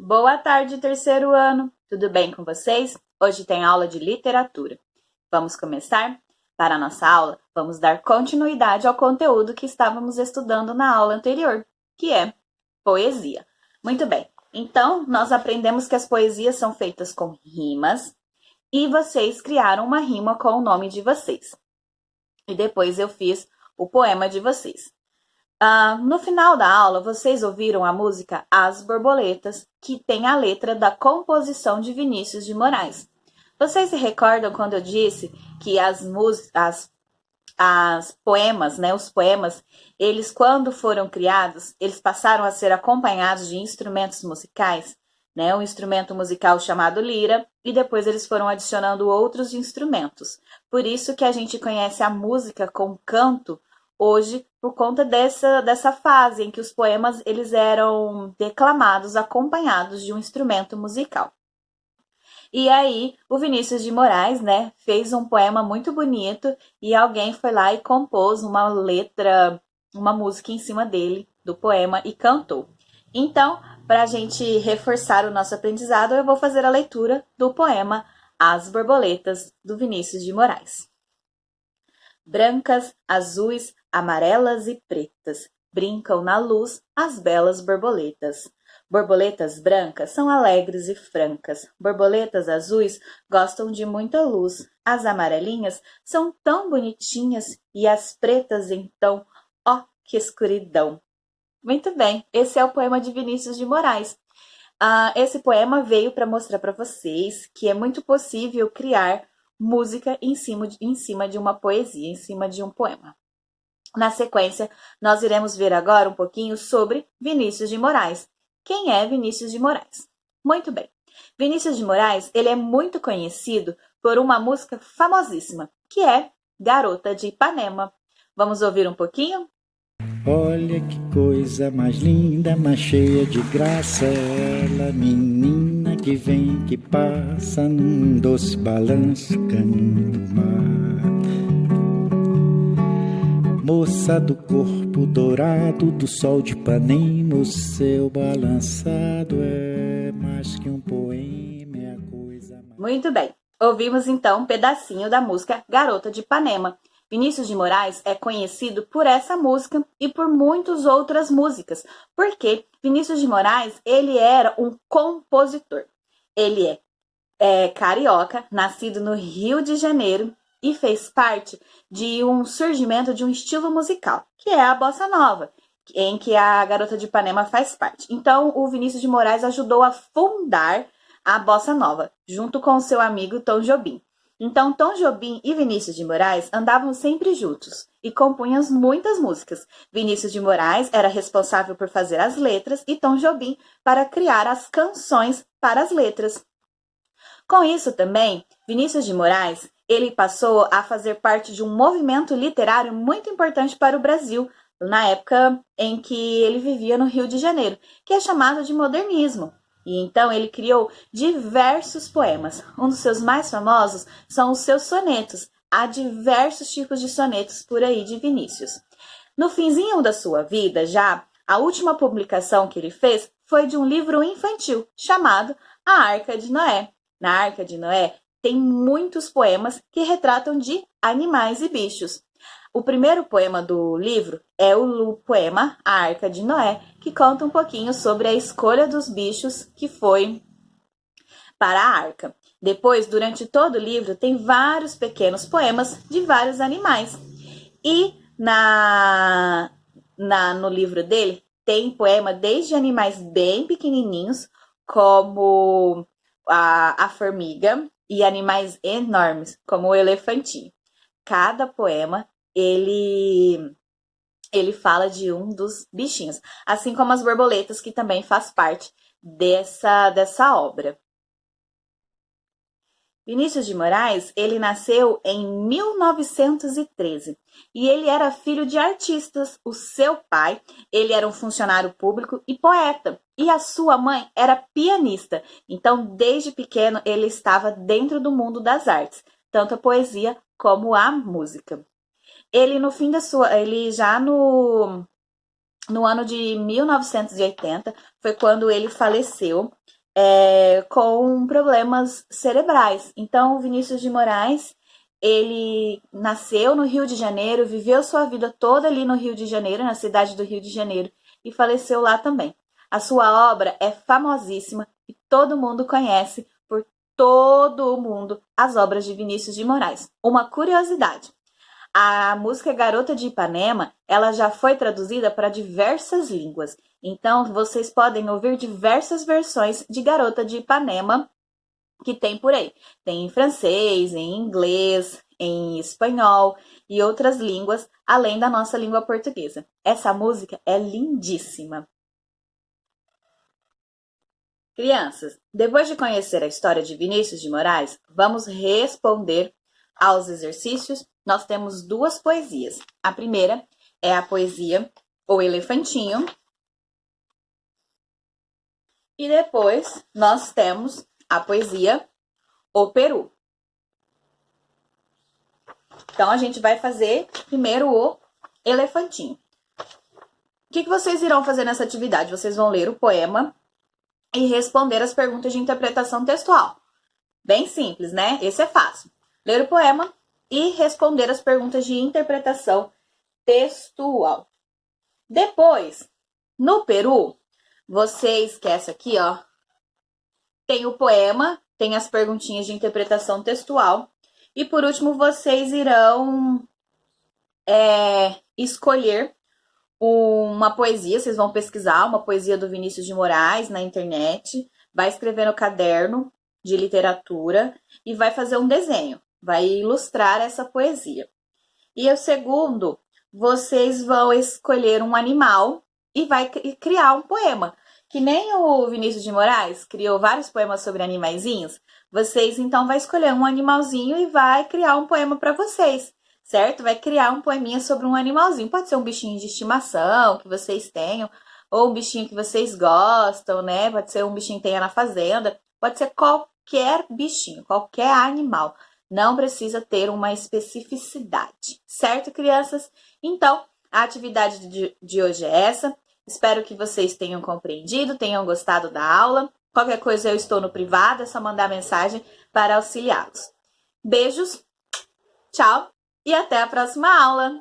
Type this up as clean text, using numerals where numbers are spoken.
Boa tarde, terceiro ano. Tudo bem com vocês? Hoje tem aula de literatura. Vamos começar? Para a nossa aula, vamos dar continuidade ao conteúdo que estávamos estudando na aula anterior, que é poesia. Muito bem. Então, nós aprendemos que as poesias são feitas com rimas e vocês criaram uma rima com o nome de vocês. E depois eu fiz o poema de vocês. No final da aula, vocês ouviram a música As Borboletas, que tem a letra da composição de Vinícius de Moraes. Vocês se recordam quando eu disse que as poemas, né, os poemas, eles quando foram criados, eles passaram a ser acompanhados de instrumentos musicais, né, um instrumento musical chamado lira, e depois eles foram adicionando outros instrumentos. Por isso que a gente conhece a música com canto hoje, por conta dessa fase em que os poemas eles eram declamados acompanhados de um instrumento musical. E aí, o Vinícius de Moraes, né, fez um poema muito bonito e alguém foi lá e compôs uma letra, uma música em cima dele, do poema, e cantou. Então, para a gente reforçar o nosso aprendizado, eu vou fazer a leitura do poema As Borboletas, do Vinícius de Moraes. Brancas, azuis, amarelas e pretas, brincam na luz as belas borboletas. Borboletas brancas são alegres e francas. Borboletas azuis gostam de muita luz. As amarelinhas são tão bonitinhas e as pretas então, ó, que escuridão. Muito bem, esse é o poema de Vinícius de Moraes. Esse poema veio para mostrar para vocês que é muito possível criar música em cima de uma poesia, em cima de um poema. Na sequência, nós iremos ver agora um pouquinho sobre Vinícius de Moraes. Quem é Vinícius de Moraes? Muito bem. Vinícius de Moraes, ele é muito conhecido por uma música famosíssima, que é Garota de Ipanema. Vamos ouvir um pouquinho? Olha que coisa mais linda, mais cheia de graça, ela, menina que vem, que passa num doce balanço, caminho do mar. Moça do corpo dourado, do sol de Ipanema, o seu balançado é mais que um poema, é a coisa mais... Muito bem. Ouvimos então um pedacinho da música Garota de Ipanema. Vinícius de Moraes é conhecido por essa música e por muitas outras músicas, porque Vinícius de Moraes ele era um compositor. Ele é carioca, nascido no Rio de Janeiro e fez parte de um surgimento de um estilo musical, que é a bossa nova, em que a Garota de Ipanema faz parte. Então, o Vinícius de Moraes ajudou a fundar a bossa nova, junto com o seu amigo Tom Jobim. Então, Tom Jobim e Vinícius de Moraes andavam sempre juntos e compunham muitas músicas. Vinícius de Moraes era responsável por fazer as letras e Tom Jobim para criar as canções para as letras. Com isso também, Vinícius de Moraes, ele passou a fazer parte de um movimento literário muito importante para o Brasil, na época em que ele vivia no Rio de Janeiro, que é chamado de modernismo. E então ele criou diversos poemas. Um dos seus mais famosos são os seus sonetos. Há diversos tipos de sonetos por aí de Vinícius. No finzinho da sua vida, já, a última publicação que ele fez foi de um livro infantil chamado A Arca de Noé. Na Arca de Noé tem muitos poemas que retratam de animais e bichos. O primeiro poema do livro é o poema A Arca de Noé, que conta um pouquinho sobre a escolha dos bichos que foi para a arca. Depois, durante todo o livro, tem vários pequenos poemas de vários animais. E no livro dele tem poema desde animais bem pequenininhos, como a formiga, e animais enormes, como o elefantinho. Cada poema ele fala de um dos bichinhos, assim como as borboletas, que também faz parte dessa obra. Vinícius de Moraes, ele nasceu em 1913 e ele era filho de artistas. O seu pai, ele era um funcionário público e poeta, e a sua mãe era pianista. Então, desde pequeno, ele estava dentro do mundo das artes, tanto a poesia como a música. Ele no fim da sua, ele já no ano de 1980, foi quando ele faleceu com problemas cerebrais. Então, o Vinícius de Moraes, ele nasceu no Rio de Janeiro, viveu sua vida toda ali no Rio de Janeiro, na cidade do Rio de Janeiro, e faleceu lá também. A sua obra é famosíssima e todo mundo conhece por todo o mundo as obras de Vinícius de Moraes. Uma curiosidade: a música Garota de Ipanema, ela já foi traduzida para diversas línguas. Então, vocês podem ouvir diversas versões de Garota de Ipanema que tem por aí. Tem em francês, em inglês, em espanhol e outras línguas, além da nossa língua portuguesa. Essa música é lindíssima. Crianças, depois de conhecer a história de Vinícius de Moraes, vamos responder aos exercícios. Nós temos duas poesias. A primeira é a poesia O Elefantinho. E depois nós temos a poesia O Peru. Então, a gente vai fazer primeiro o Elefantinho. O que vocês irão fazer nessa atividade? Vocês vão ler o poema e responder as perguntas de interpretação textual. Bem simples, né? Esse é fácil. Ler o poema e responder as perguntas de interpretação textual. Depois, no Peru, você esquece aqui, ó, tem o poema, tem as perguntinhas de interpretação textual. E por último, vocês irão escolher uma poesia. Vocês vão pesquisar uma poesia do Vinícius de Moraes na internet, vai escrever no caderno de literatura e vai fazer um desenho, vai ilustrar essa poesia. E o segundo, vocês vão escolher um animal e vai criar um poema. Que nem o Vinícius de Moraes criou vários poemas sobre animaizinhos, vocês então vai escolher um animalzinho e vai criar um poema para vocês, certo? Vai criar um poeminha sobre um animalzinho. Pode ser um bichinho de estimação que vocês tenham, ou um bichinho que vocês gostam, né? Pode ser um bichinho que tenha na fazenda, pode ser qualquer bichinho, qualquer animal. Não precisa ter uma especificidade, certo, crianças? Então, a atividade de hoje é essa. Espero que vocês tenham compreendido, tenham gostado da aula. Qualquer coisa eu estou no privado, é só mandar mensagem para auxiliá-los. Beijos, tchau e até a próxima aula!